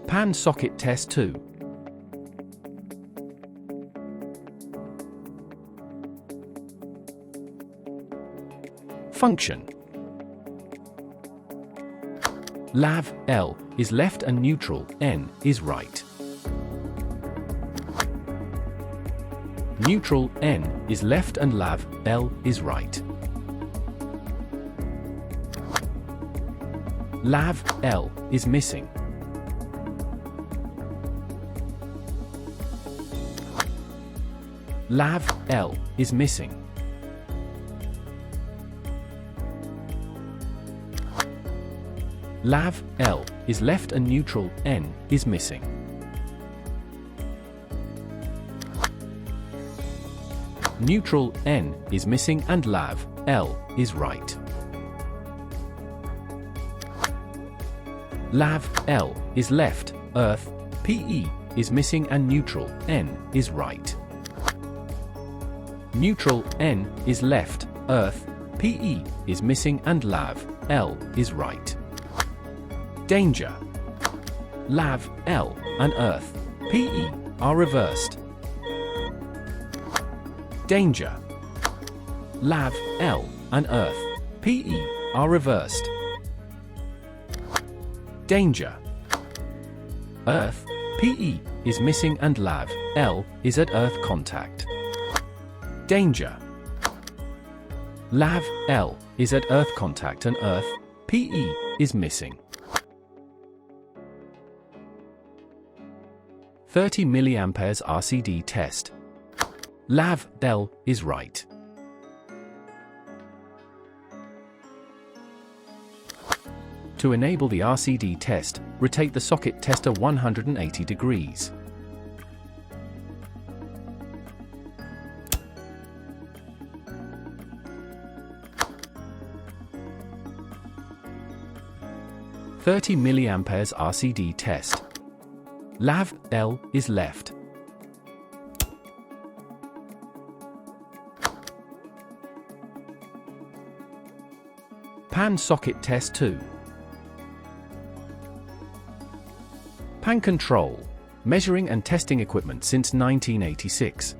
Pan socket test 2. Function. Lav L is left and neutral, N is right. Neutral N is left and lav L is right. Lav L is missing. Lav L is missing. Lav L is left and neutral, N is missing. Neutral N is missing and lav L is right. Lav L is left, earth, PE is missing and neutral N is right. Neutral N is left, earth, PE is missing and lav L is right. Danger. Lav L and earth, PE are reversed. Danger. Lav L and earth, PE are reversed. Danger. Earth, PE is missing and lav L is at earth contact. Danger. Lav L is at earth contact and earth, PE is missing. 30 mA RCD test. Lav L is right. To enable the RCD test, rotate the socket tester 180 degrees. (30 mA RCD test. Lav L is left. Pan socket test 2. Pan control, measuring and testing equipment since 1986.